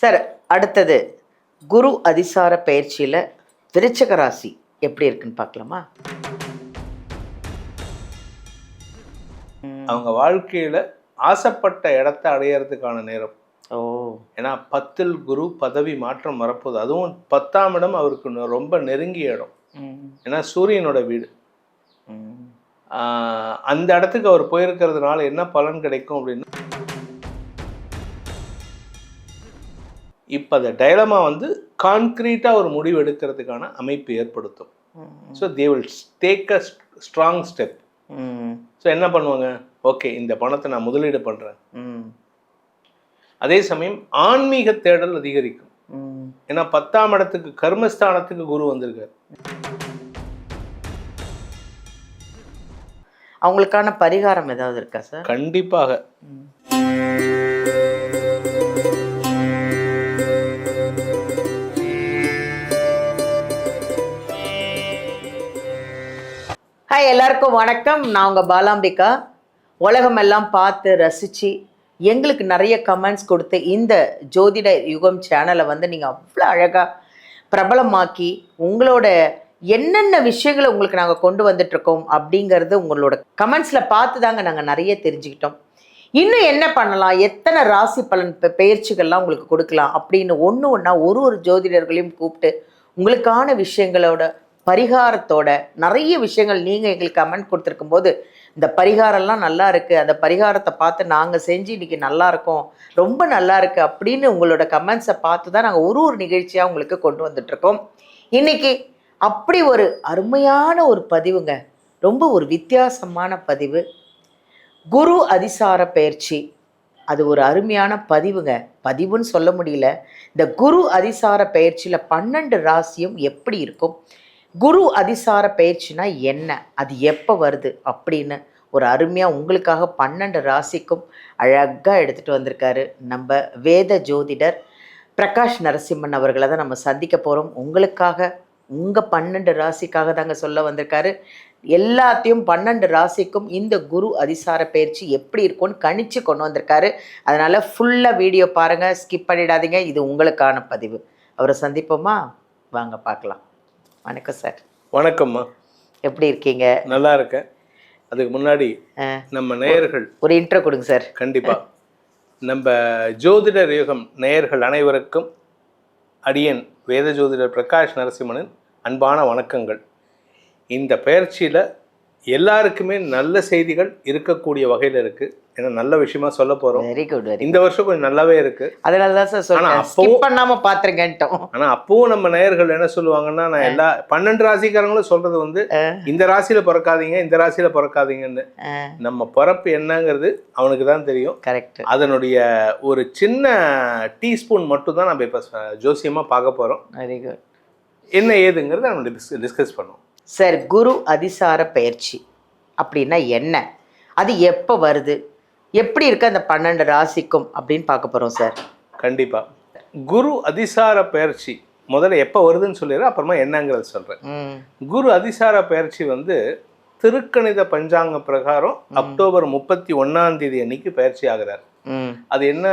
Sir, அடுத்தது குரு அதிசார பயிற்சியில் விருச்சிக ராசி எப்படி இருக்குன்னு பார்க்கலாமா? அவங்க வாழ்க்கையில ஆசைப்பட்ட இடத்தை அடையறதுக்கான நேரம். ஓ, ஏன்னா 10ல் குரு பதவி மாற்றம் வரப்போகுது. அதுவும் 10ஆம் இடம் அவருக்கு ரொம்ப நெருங்கிய இடம். ஏன்னா சூரியனோட வீடு. அந்த இடத்துக்கு அவர் போயிருக்கிறதுனால என்ன பலன் கிடைக்கும் அப்படின்னா, இப்போ அந்த டைலமா வந்து கான்கிரீட்டாக ஒரு முடிவு எடுக்கிறதுக்கான அமைப்பு ஏற்படுத்தும். So they will take a strong step. So என்ன பண்ணுவாங்க, ஓகே இந்த பணத்தை நான் முதலீடு பண்ணுறேன். அதே சமயம் ஆன்மீக தேடல் அதிகரிக்கும். ஏன்னா 10ஆம் இடத்துக்கு கர்மஸ்தானத்துக்கு குரு வந்திருக்காரு. அவங்களுக்கான பரிகாரம் ஏதாவது இருக்கா சார்? கண்டிப்பாக. ஹாய், எல்லாருக்கும் வணக்கம். நான் உங்கள் பாலாம்பிகா. உலகமெல்லாம் பார்த்து ரசித்து எங்களுக்கு நிறைய கமெண்ட்ஸ் கொடுத்து இந்த ஜோதிட யுகம் சேனலை வந்து நீங்கள் அவ்வளோ அழகாக பிரபலமாக்கி உங்களோட என்னென்ன விஷயங்களை உங்களுக்கு நாங்கள் கொண்டு வந்துட்ருக்கோம் அப்படிங்கிறது உங்களோட கமெண்ட்ஸில் பார்த்து தாங்க நாங்கள் நிறைய தெரிஞ்சுக்கிட்டோம். இன்னும் என்ன பண்ணலாம், எத்தனை ராசி பலன் பயிற்சிகள்லாம் உங்களுக்கு கொடுக்கலாம் அப்படின்னு ஒன்றா ஒரு ஜோதிடர்களையும் கூப்பிட்டு உங்களுக்கான விஷயங்களோட பரிகாரத்தோட நிறைய விஷயங்கள் நீங்கள் எங்களுக்கு கமெண்ட் கொடுத்துருக்கும் போது இந்த பரிகாரம்லாம் நல்லா இருக்குது, அந்த பரிகாரத்தை பார்த்து நாங்கள் செஞ்சு இன்றைக்கி நல்லா இருக்கோம், ரொம்ப நல்லா இருக்குது அப்படின்னு உங்களோட கமெண்ட்ஸை பார்த்து தான் நாங்கள் ஒரு நிகழ்ச்சியாக உங்களுக்கு கொண்டு வந்துட்ருக்கோம். இன்றைக்கி அப்படி ஒரு அருமையான ஒரு பதிவுங்க, ரொம்ப ஒரு வித்தியாசமான பதிவு. குரு அதிசார பயிற்சி, அது ஒரு அருமையான பதிவுங்க. பதிவுன்னு சொல்ல முடியல. இந்த குரு அதிசார பயிற்சியில் 12 ராசியும் எப்படி இருக்கும், குரு அதிசார பயிற்சினா என்ன, அது எப்போ வருது அப்படின்னு ஒரு அருமையாக உங்களுக்காக 12 ராசிக்கும் அழகாக எடுத்துகிட்டு வந்திருக்காரு நம்ம வேத ஜோதிடர் பிரகாஷ் நரசிம்மன் அவர்களை தான் நம்ம சந்திக்க போகிறோம். உங்களுக்காக உங்கள் 12 ராசிக்காக தாங்க சொல்ல வந்திருக்காரு. எல்லாத்தையும் 12 ராசிக்கும் இந்த குரு அதிசார பயிற்சி எப்படி இருக்கும்னு கணிச்சு கொண்டு வந்திருக்காரு. அதனால் ஃபுல்லாக வீடியோ பாருங்கள், ஸ்கிப் பண்ணிடாதீங்க. இது உங்களுக்கான பதிவு. அவரை சந்திப்போமா? வாங்க பார்க்கலாம். வணக்கம் சார். வணக்கம்மா, எப்படி இருக்கீங்க? நல்லா இருக்கேன். அதுக்கு முன்னாடி நம்ம நேயர்கள் ஒரு இன்ட்ரோ கொடுங்க சார். கண்டிப்பாக. நம்ம ஜோதிடர் யுகம் நேயர்கள் அனைவருக்கும் அடியன் வேத ஜோதிடர் பிரகாஷ் நரசிம்மனின் அன்பான வணக்கங்கள். இந்த பயிற்சியில் எல்லாருக்குமே நல்ல செய்திகள் இருக்கக்கூடிய வகையில் இருக்குது. ஏன்னா நல்ல விஷயமா சொல்ல போகிறோம். Very good. இந்த வருஷம் கொஞ்சம் நல்லாவே இருக்குது. அதனால தான் சார் சொன்னேன், ஸ்கிப் பண்ணாமல் பார்த்துருங்கன்ட்டோம். ஆனால் அப்பவும் நம்ம நேயர்கள் என்ன சொல்லுவாங்கன்னா, நான் எல்லா 12 ராசிக்காரங்களும் சொல்கிறது வந்து இந்த ராசியில் பிறக்காதீங்க, இந்த ராசியில் பிறக்காதீங்கன்னு. நம்ம பிறப்பு என்னங்கிறது அவனுக்கு தான் தெரியும். கரெக்ட். அதனுடைய ஒரு சின்ன டீஸ்பூன் மட்டும் தான் நம்ம இப்போ ஜோசியமாக பார்க்க போகிறோம். Very good. என்ன ஏதுங்கிறத நம்ம டிஸ்கஸ் பண்ணுவோம். சார், குரு அதிசார பயிற்சி அப்படின்னா என்ன, அது எப்போ வருது, எப்படி இருக்கு அந்த 12 ராசிக்கும் அப்படின்னு பார்க்க போகிறோம் சார். கண்டிப்பாக. குரு அதிசார பயிற்சி முதல்ல எப்போ வருதுன்னு சொல்லிடுறேன், அப்புறமா என்னங்கிறத சொல்கிறேன். குரு அதிசார பயிற்சி வந்து திருக்கணித பஞ்சாங்க பிரகாரம் அக்டோபர் 31ஆம் தேதி அன்னைக்கு பயிற்சி ஆகிறார். அது என்ன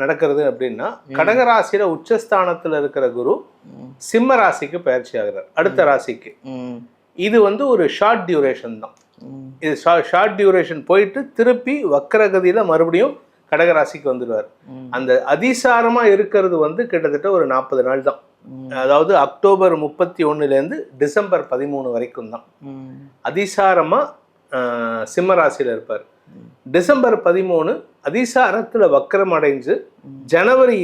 நடக்கிறது அப்படின்னா, கடகராசியில உச்சஸ்தானத்தில் இருக்கிற குரு சிம்ம ராசிக்கு பயிற்சி ஆகிறார், அடுத்த ராசிக்கு. இது வந்து ஒரு ஷார்ட் டியூரேஷன் தான். இது ஷார்ட் டியூரேஷன் போயிட்டு திருப்பி வக்கரகதியில மறுபடியும் கடகராசிக்கு வந்துடுவார். அந்த அதிசாரமா இருக்கிறது வந்து கிட்டத்தட்ட ஒரு 40 நாள் தான். அதாவது அக்டோபர் 31லேருந்து டிசம்பர் 13 வரைக்கும் தான் அதிசாரமா சிம்ம ராசியில இருப்பார். டிசம்பர் 13 அதிசாரத்துல வக்கரம் அடைஞ்சு ஜனவரி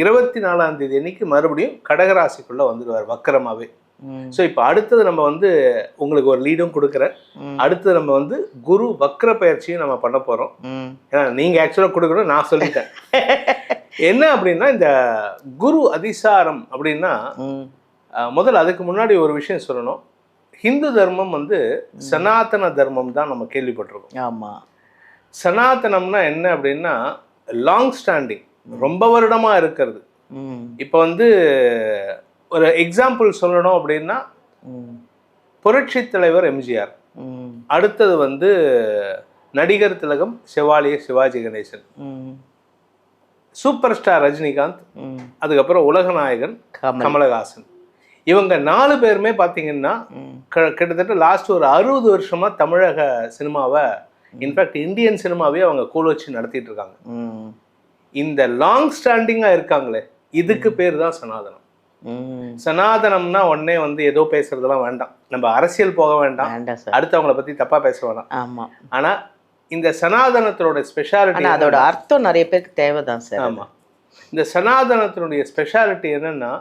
24ஆம் தேதி அன்னைக்கு மறுபடியும் கடகராசிக்குள்ள வந்துடுவார் வக்கரமாவே. ஸோ இப்போ அடுத்தது நம்ம வந்து உங்களுக்கு ஒரு லீடும் கொடுக்குறேன். அடுத்தது நம்ம வந்து குரு வக்ர பயிற்சியும் நம்ம பண்ண போகிறோம். ஏன்னா நீங்கள் ஆக்சுவலாக கொடுக்கணும், நான் சொல்லிட்டேன். என்ன அப்படின்னா, இந்த குரு அதிசாரம் அப்படின்னா முதல்ல அதுக்கு முன்னாடி ஒரு விஷயம் சொல்லணும். ஹிந்து தர்மம் வந்து சனாதன தர்மம் தான் நம்ம கேள்விப்பட்டிருக்கோம். ஆமாம். சனாதனம்னா என்ன அப்படின்னா லாங் ஸ்டாண்டிங், ரொம்ப வருடமாக இருக்கிறது. இப்போ வந்து ஒரு எக்ஸாம்பிள் சொல்லணும் அப்படின்னா, புரட்சி தலைவர் எம்ஜிஆர், அடுத்தது வந்து நடிகர் திலகம் செவாலிய சிவாஜி கணேசன், சூப்பர் ஸ்டார் ரஜினிகாந்த், ம். அதுக்கப்புறம் உலகநாயகன் கமலஹாசன். இவங்க 4 பேருமே பார்த்தீங்கன்னா கிட்டத்தட்ட லாஸ்ட் ஒரு 60 வருஷமா தமிழக சினிமாவை, இன்ஃபேக்ட் இந்தியன் சினிமாவே அவங்க கூழ் வச்சு நடத்திட்டு இருக்காங்க. இந்த லாங் ஸ்டாண்டிங்கா இருக்காங்களே, இதுக்கு பேர் தான் சனாதனம். சனாதனம்னா உடனே வந்து ஏதோ பேசுறதெல்லாம் வேண்டாம், நம்ம அரசியல் போக வேண்டாம், அடுத்தவங்களை பத்தி தப்பா பேச வேண்டாம். ஆனா இந்த சனாதனத்தோட ஸ்பெஷாலிட்டி, அதோட அர்த்தம் நிறைய பேருக்கு தேவைதான் சார். ஆமா, இந்த சனாதனத்தினுடைய ஸ்பெஷாலிட்டி என்னன்னா,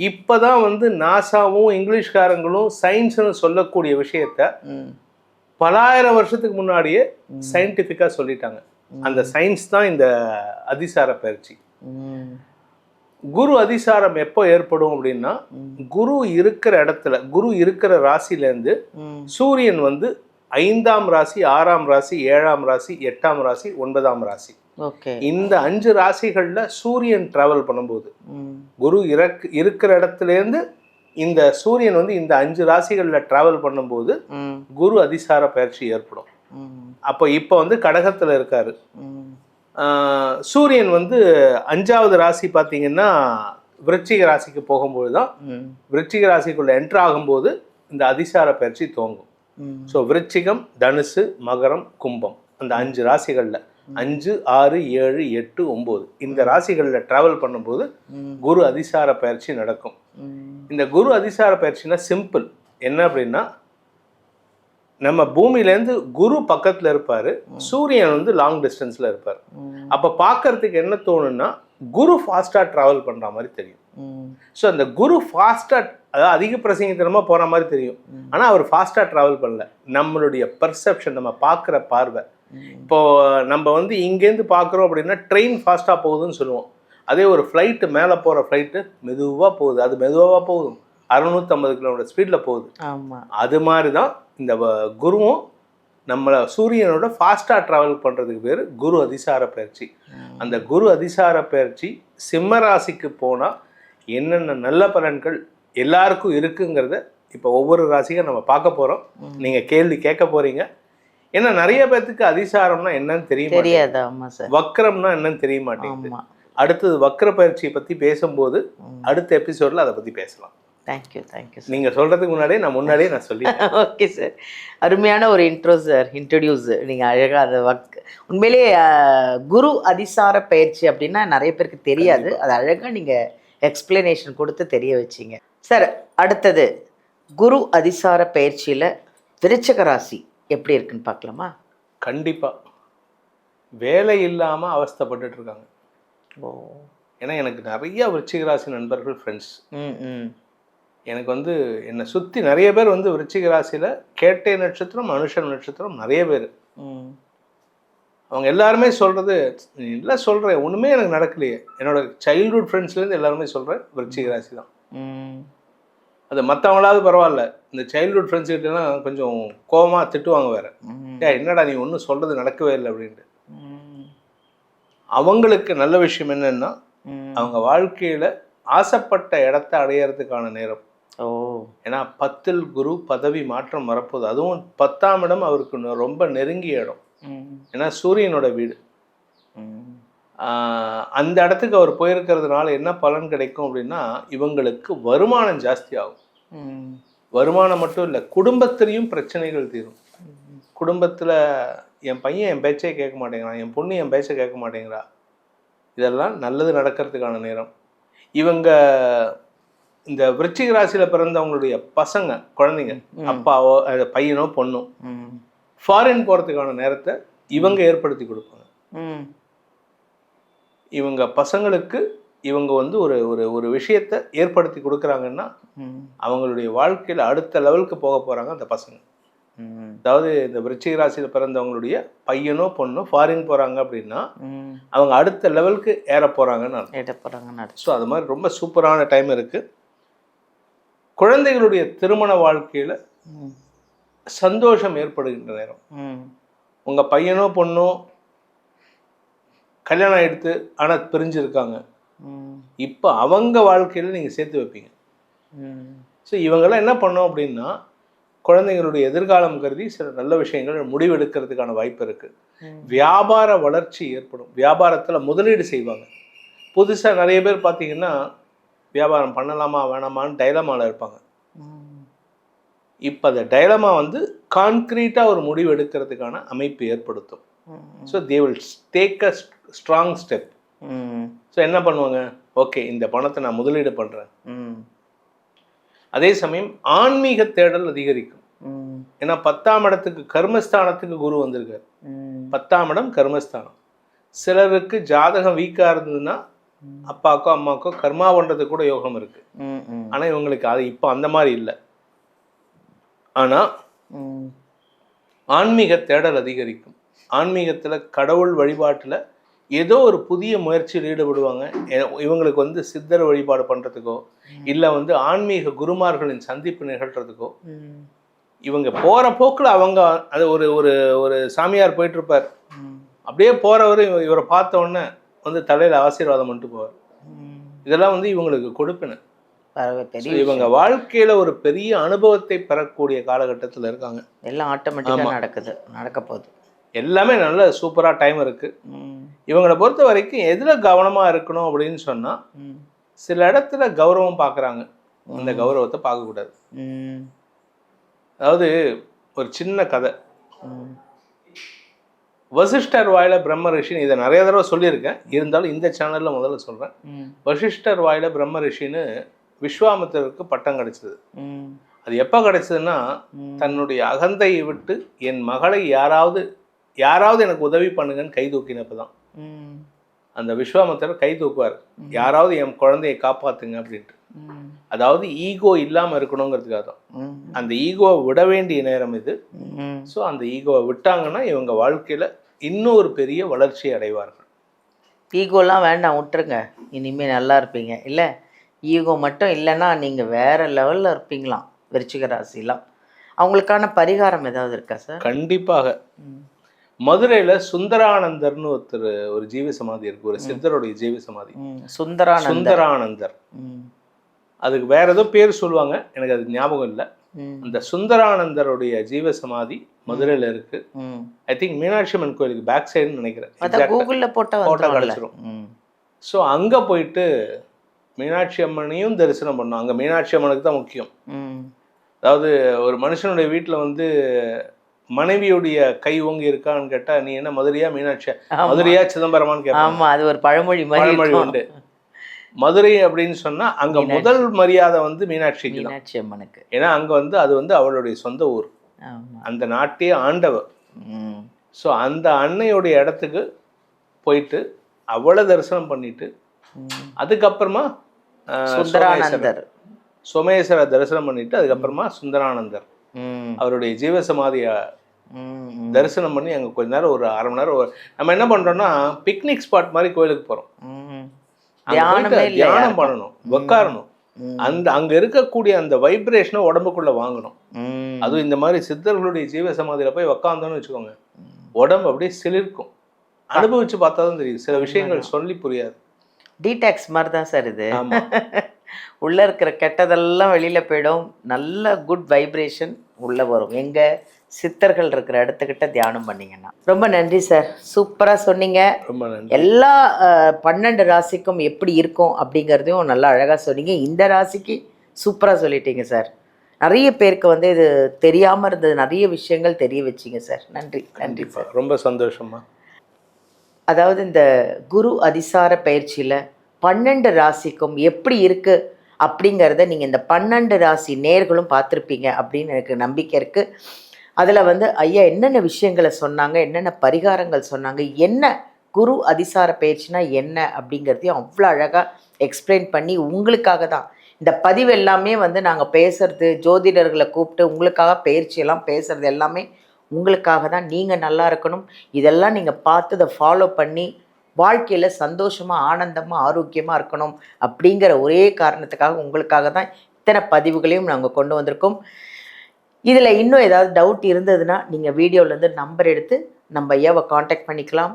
இப்பதான் வந்து நாசாவும் இங்கிலீஷ்காரங்களும் சயின்ஸ்னு சொல்லக்கூடிய விஷயத்த பலாயிரம் வருஷத்துக்கு முன்னாடியே சயின்டிஃபிக்கா சொல்லிட்டாங்க. அந்த சயின்ஸ் தான் இந்த அதிசார பயிற்சி. குரு அதிசாரம் எப்போ ஏற்படும் அப்படின்னா, குரு இருக்கிற இடத்துல, குரு இருக்கிற ராசியிலேருந்து சூரியன் வந்து 5ஆம் ராசி, 6ஆம் ராசி, 7ஆம் ராசி, 8ஆம் ராசி, 9ஆம் ராசி, இந்த 5 ராசிகள்ல சூரியன் டிராவல் பண்ணும்போது, குரு இருக்கிற இடத்துலேருந்து இந்த சூரியன் வந்து இந்த 5 ராசிகள்ல டிராவல் பண்ணும்போது குரு அதிசார பயிற்சி ஏற்படும். அப்போ இப்போ வந்து கடகத்துல இருக்காரு. சூரியன் வந்து 5ஆவது ராசி பார்த்தீங்கன்னா விருச்சிக ராசிக்கு போகும்போது தான், விருச்சிக ராசிக்குள்ள என்ட்ரு ஆகும்போது இந்த அதிசார பயிற்சி துவங்கும். ஸோ விருச்சிகம், தனுசு, மகரம், கும்பம், அந்த 5 ராசிகளில் 5, 6, 7, 8, 9 இந்த ராசிகளில் டிராவல் பண்ணும்போது குரு அதிசார பயிற்சி நடக்கும். இந்த குரு அதிசார பயிற்சினா சிம்பிள். என்ன அப்படின்னா, நம்ம பூமியிலேருந்து குரு பக்கத்தில் இருப்பார், சூரியன் வந்து லாங் டிஸ்டன்ஸில் இருப்பார். அப்போ பார்க்கறதுக்கு என்ன தோணுன்னா, குரு ஃபாஸ்ட்டாக ட்ராவல் பண்ணுற மாதிரி தெரியும். ஸோ அந்த குரு ஃபாஸ்ட்டாக, அதாவது அதிக பிரசங்கித்தனமாக போகிற மாதிரி தெரியும், ஆனால் அவர் ஃபாஸ்ட்டாக ட்ராவல் பண்ணல. நம்மளுடைய பர்செப்ஷன், நம்ம பார்க்குற பார்வை. இப்போது நம்ம வந்து இங்கேருந்து பார்க்குறோம் அப்படின்னா ட்ரெயின் ஃபாஸ்ட்டாக போகுதுன்னு சொல்லுவோம். அதே ஒரு ஃப்ளைட்டு, மேலே போகிற ஃப்ளைட்டு மெதுவாக போகுது, அது மெதுவாக போகுது, 650 கிலோமீட்டர் ஸ்பீடில் போகுது. அது மாதிரி தான் இந்த குருவும் நம்மளை சூரியனோட ஃபாஸ்ட்டாக ட்ராவல் பண்ணுறதுக்கு பேர் குரு அதிசார பயிற்சி. அந்த குரு அதிசார பயிற்சி சிம்ம ராசிக்கு போனால் என்னென்ன நல்ல பலன்கள் எல்லாருக்கும் இருக்குங்கிறத இப்போ ஒவ்வொரு ராசிக்கும் நம்ம பார்க்க போகிறோம். நீங்கள் கேள்வி கேட்க போகிறீங்க. ஏன்னா நிறைய பேர்த்துக்கு அதிசாரம்னா என்னன்னு தெரியாது, வக்ரம்னா என்னன்னு தெரிய மாட்டேங்குது. அடுத்தது வக்ர பயிற்சியை பற்றி பேசும்போது அடுத்த எபிசோடில் அதை பற்றி பேசலாம். Thank you thank you. நீங்கள் சொல்கிறதுக்கு முன்னாடியே நான் சொல்லி ஓகே சார், அருமையான ஒரு இன்ட்ரோ சார், இன்ட்ரடியூஸ் நீங்கள் அழகாக அதை உண்மையிலேயே குரு அதிசார பயிற்சி அப்படின்னா நிறைய பேருக்கு தெரியாது, அது அழகாக நீங்கள் எக்ஸ்பிளனேஷன் கொடுத்து தெரிய வச்சிங்க சார். அடுத்தது குரு அதிசார பயிற்சியில் விருச்சிக ராசி எப்படி இருக்குன்னு பார்க்கலாமா? கண்டிப்பாக வேலை இல்லாமல் அவஸ்தைப்பட்டுட்டு இருக்காங்க. ஏன்னா எனக்கு நிறைய விருச்சிக ராசி நண்பர்கள், ஃப்ரெண்ட்ஸ். எனக்கு வந்து என்னை சுற்றி நிறைய பேர் வந்து விருச்சிக ராசியில் கேட்டை நட்சத்திரம், அனுஷம் நட்சத்திரம் நிறைய பேர். அவங்க எல்லாருமே சொல்கிறது, இல்லை சொல்கிறேன், ஒன்றுமே எனக்கு நடக்கலையே. என்னோட சைல்ட்ஹுட் ஃப்ரெண்ட்ஸ்லேருந்து எல்லாருமே சொல்கிறேன் விருச்சிக ராசி தான். அது மற்றவங்களாவது பரவாயில்ல, இந்த சைல்ட்ஹுட் ஃப்ரெண்ட்ஸ் கிட்டலாம் கொஞ்சம் கோபமாக திட்டுவாங்க வேறு. என்னடா நீ ஒன்றும் சொல்கிறது நடக்கவே இல்லை அப்படின்ட்டு. அவங்களுக்கு நல்ல விஷயம் என்னென்னா, அவங்க வாழ்க்கையில் ஆசைப்பட்ட இடத்த அடையிறதுக்கான நேரம். ஏன்னா 10ல் குரு பதவி மாற்றம் வரப்போகுது. அதுவும் 10ஆம் இடம் அவருக்கு ரொம்ப நெருங்கிய இடம். ஏன்னா சூரியனோட வீடு. அந்த இடத்துக்கு அவர் போயிருக்கிறதுனால என்ன பலன் கிடைக்கும் அப்படின்னா, இவங்களுக்கு வருமானம் ஜாஸ்தி ஆகும். வருமானம் மட்டும் இல்லை, குடும்பத்திலையும் பிரச்சனைகள் தீரும். குடும்பத்தில் என் பையன் என் பேச்சே கேட்க மாட்டேங்கிறான், என் பொண்ணு என் பேச்சை கேட்க மாட்டேங்கிறா, இதெல்லாம் நல்லது நடக்கிறதுக்கான நேரம். இவங்க இந்த விருச்சிக ராசியில் பிறந்தவங்களுடைய பசங்க, குழந்தைங்க, அப்பாவோ பையனோ பொண்ணோ ஃபாரின் போகிறதுக்கான நேரத்தை இவங்க ஏற்படுத்தி கொடுப்பாங்க. இவங்க பசங்களுக்கு இவங்க வந்து ஒரு ஒரு விஷயத்தை ஏற்படுத்தி கொடுக்குறாங்கன்னா அவங்களுடைய வாழ்க்கையில் அடுத்த லெவலுக்கு போக போகிறாங்க அந்த பசங்க. அதாவது இந்த விருச்சிக ராசியில் பிறந்தவங்களுடைய பையனோ பொண்ணோ ஃபாரின் போகிறாங்க அப்படின்னா அவங்க அடுத்த லெவலுக்கு ஏற போகிறாங்கன்னு. ஸோ அது மாதிரி ரொம்ப சூப்பரான டைம் இருக்குது. குழந்தைகளுடைய திருமண வாழ்க்கையில் சந்தோஷம் ஏற்படுகின்ற நேரம். உங்கள் பையனோ பொண்ணோ கல்யாணம் எடுத்து ஆனால் பிரிஞ்சிருக்காங்க, இப்போ அவங்க வாழ்க்கையில் நீங்கள் சேர்த்து வைப்பீங்க. ஸோ இவங்கெல்லாம் என்ன பண்ணோம் அப்படின்னா, குழந்தைங்களுடைய எதிர்காலம் கருதி சில நல்ல விஷயங்கள் முடிவெடுக்கிறதுக்கான வாய்ப்பு இருக்குது. வியாபார வளர்ச்சி ஏற்படும். வியாபாரத்தில் முதலீடு செய்வாங்க. புதுசாக நிறைய பேர் பார்த்தீங்கன்னா வியாபாரம் பண்ணலாமா வேணாமான்னு டைலமாவில் இருப்பாங்க. இப்போ அந்த டைலமா வந்து கான்க்ரீட்டாக ஒரு முடிவு எடுக்கிறதுக்கான அமைப்பு ஏற்படுத்தும். So they will take a strong step. So என்ன பண்ணுவாங்க, ஓகே இந்த பணத்தை நான் முதலீடு பண்ணுறேன். அதே சமயம் ஆன்மீக தேடல் அதிகரிக்கும். ஏன்னா 10ஆம் இடத்துக்கு கர்மஸ்தானத்துக்கு குரு வந்திருக்காரு. 10ஆம் இடம் கர்மஸ்தானம். சிலருக்கு ஜாதகம் வீக்காக இருந்ததுன்னா அப்பாக்கோ அம்மாக்கோ கர்மா பண்ணுறதுக்கு கூட யோகம் இருக்கு. ஆனால் இவங்களுக்கு அது இப்போ அந்த மாதிரி இல்லை. ஆனால் ஆன்மீக தேடல் அதிகரிக்கும். ஆன்மீகத்தில் கடவுள் வழிபாட்டில் ஏதோ ஒரு புதிய முயற்சியில் ஈடுபடுவாங்க. இவங்களுக்கு வந்து சித்தர் வழிபாடு பண்ணுறதுக்கோ இல்லை வந்து ஆன்மீக குருமார்களின் சந்திப்பு நிகழ்கிறதுக்கோ இவங்க போகிற போக்கில் அவங்க அது ஒரு ஒரு ஒரு சாமியார் போயிட்டுருப்பார். அப்படியே போகிறவர் இவரை பார்த்த உடனே வந்து தலையில் ஆசீர்வாதம் பண்ணிட்டு போவார். இதெல்லாம் வந்து இவங்களுக்கு கொடுப்பின. இவங்க வாழ்க்கையில ஒரு பெரிய அனுபவத்தை பெறக்கூடிய காலகட்டத்தில் இருக்காங்க. எல்லாம் ஆட்டோமேட்டிக்காக நடக்க போகுது. எல்லாமே நல்ல சூப்பரா டைம் இருக்கு. இவங்களை பொறுத்த வரைக்கும் எதுல கவனமா இருக்கணும் அப்படின்னு சொன்னா, சில இடத்துல கௌரவம் பார்க்குறாங்க, அந்த கௌரவத்தை பார்க்கக்கூடாது. அதாவது ஒரு சின்ன கதை. வசிஷ்டர் வாயில பிரம்ம ரிஷின்னு இதை நிறைய தடவை சொல்லியிருக்கேன், இருந்தாலும் இந்த சேனல்ல முதல்ல சொல்றேன். வசிஷ்டர் வாயில பிரம்ம ரிஷின்னு விஸ்வாமித்திரருக்கு பட்டம் கிடைச்சது. அது எப்போ கிடைச்சதுன்னா, தன்னுடைய அகந்தையை விட்டு என் மகளை யாராவது எனக்கு உதவி பண்ணுங்கன்னு கை தூக்கினப்ப தான். அந்த விஸ்வாமித்திரர் கை தூக்குவார், யாராவது என் குழந்தையை காப்பாத்துங்க அப்படின்ட்டு. அதாவது ஈகோ இல்லாமல் இருக்கணுங்கிறதுக்காக தான். அந்த ஈகோவை விட வேண்டிய நேரம் இது. ஸோ அந்த ஈகோவை விட்டாங்கன்னா இவங்க வாழ்க்கையில் இன்னும் ஒரு பெரிய வளர்ச்சி அடைவார்கள். ஈகோலாம் வேண்டாம், விட்டுருங்க, இனிமேல் நல்லா இருப்பீங்க. இல்லை ஈகோ மட்டும் இல்லைன்னா நீங்கள் வேற லெவலில் இருப்பீங்களாம் விருச்சிக ராசிலாம். அவங்களுக்கான பரிகாரம் ஏதாவது இருக்கா சார்? கண்டிப்பாக. மதுரையில் சுந்தரானந்தர்னு ஒரு ஜீவ சமாதி இருக்கு, ஒரு சித்தருடைய ஜீவ சமாதி. சுந்தரானந்தர். அதுக்கு வேற ஏதோ பேர் சொல்லுவாங்க, எனக்கு அது ஞாபகம் இல்லை. அந்த சுந்தரானந்தருடைய ஜீவ சமாதி மதுரையில் இருக்கு. ஐ திங்க் மீனாட்சி அம்மன் கோயிலுக்கு பேக் சைடுன்னு நினைக்கிறேன். கூகுளில் போட்டால் கிடைச்சிரும். ஸோ அங்கே போயிட்டு மீனாட்சி அம்மனையும் தரிசனம் பண்ணோம். அங்கே மீனாட்சி அம்மனுக்கு தான் முக்கியம். அதாவது ஒரு மனுஷனுடைய வீட்டில் வந்து மனைவியுடைய கை ஓங்கி இருக்கான்னு கேட்டா, நீ என்ன மதுரையா மீனாட்சியா, மதுரையா சிதம்பரமான்னு கேட்பாங்க. அது ஒரு பழமொழி உண்டு. மதுரை அப்படின்னு சொன்னா அங்க முதல் மரியாதை வந்து மீனாட்சிக்கு தான், மீனாட்சி அம்மனுக்கு. ஏன்னா அங்க வந்து அது வந்து அவளுடைய சொந்த ஊர், அந்த நாட்டையே ஆண்டவர். ஸோ அந்த அன்னையுடைய இடத்துக்கு போயிட்டு அவளை தரிசனம் பண்ணிட்டு அதுக்கப்புறமா சோமேஸ்வர தரிசனம் பண்ணிட்டு அதுக்கப்புறமா சுந்தரானந்தர் அவருடைய ஜீவசமாதியை தரிசனம் பண்ணி அங்கே கொஞ்ச நேரம் ஒரு அரை மணி நேரம் நம்ம என்ன பண்றோம்னா பிக்னிக் ஸ்பாட் மாதிரி கோயிலுக்கு போறோம். தியானம் பண்ணணும், உட்காரணும். அங்க இருக்கக்கூடிய அந்த வைப்ரேஷனை உடம்புக்குள்ள வாங்கணும். அதுவும் இந்த மாதிரி சித்தர்களுடைய ஜீவசமாதியில போய் உக்காந்தோன்னு வச்சுக்கோங்க, உடம்பு அப்படியே சிலிர்க்கும். அனுபவிச்சு பார்த்தா தான் தெரியும், சில விஷயங்கள் சொல்லி புரியாது. டீடாக்ஸ் மாதிரி தான் சார் இது. உள்ளே இருக்கிற கெட்டதெல்லாம் வெளியில் போயிடும், நல்ல குட் வைப்ரேஷன் உள்ளே வரும். எங்கள் சித்தர்கள் இருக்கிற இடத்துக்கிட்ட தியானம் பண்ணிங்கன்னா. ரொம்ப நன்றி சார், சூப்பராக சொன்னீங்க. ரொம்ப நன்றி. எல்லா 12 ராசிக்கும் எப்படி இருக்கும் அப்படிங்கிறதையும் நல்லா அழகாக சொன்னீங்க. இந்த ராசிக்கு சூப்பராக சொல்லிட்டீங்க சார். நிறைய பேருக்கு வந்து இது தெரியாமல் இருந்தது, நிறைய விஷயங்கள் தெரிய வச்சிங்க சார். நன்றி. நன்றி சார், ரொம்ப சந்தோஷமா. அதாவது இந்த குரு அதிசார பயிற்சியில் 12 ராசிக்கும் எப்படி இருக்குது அப்படிங்கிறத நீங்கள் இந்த 12 ராசி நேர்களும் பார்த்துருப்பீங்க அப்படின்னு எனக்கு நம்பிக்கை இருக்குது. அதில் வந்து ஐயா என்னென்ன விஷயங்களை சொன்னாங்க, என்னென்ன பரிகாரங்கள் சொன்னாங்க, என்ன குரு அதிசார பயிற்சினா என்ன அப்படிங்கிறதையும் அவ்வளோ அழகாக எக்ஸ்பிளைன் பண்ணி உங்களுக்காக தான் இந்த பதிவு எல்லாமே வந்து நாங்கள் பேசுகிறது, ஜோதிடர்களை கூப்பிட்டு உங்களுக்காக பயிற்சியெல்லாம் பேசுகிறது எல்லாமே உங்களுக்காக தான். நீங்கள் நல்லா இருக்கணும், இதெல்லாம் நீங்கள் பார்த்து அதை ஃபாலோ பண்ணி வாழ்க்கையில் சந்தோஷமாக ஆனந்தமாக ஆரோக்கியமாக இருக்கணும் அப்படிங்கிற ஒரே காரணத்துக்காக உங்களுக்காக தான் இத்தனை பதிவுகளையும் நாங்கள் கொண்டு வந்திருக்கோம். இதில் இன்னும் ஏதாவது டவுட் இருந்ததுன்னா நீங்கள் வீடியோவிலேருந்து நம்பர் எடுத்து நம்ம ஐயாவை காண்டாக்ட் பண்ணிக்கலாம்.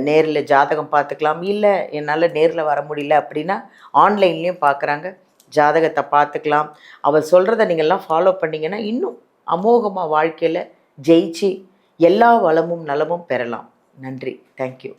நேரில் ஜாதகம் பார்த்துக்கலாம். இல்லை என்னால் நேரில் வர முடியல அப்படின்னா ஆன்லைன்லேயும் பார்க்குறாங்க, ஜாதகத்தை பார்த்துக்கலாம். அவர் சொல்கிறத நீங்கள்லாம் ஃபாலோ பண்ணிங்கன்னா இன்னும் அமோகமாக வாழ்க்கையில் ஜெயிச்சு எல்லா வளமும் நலமும் பெறலாம். நன்றி. தேங்க்யூ.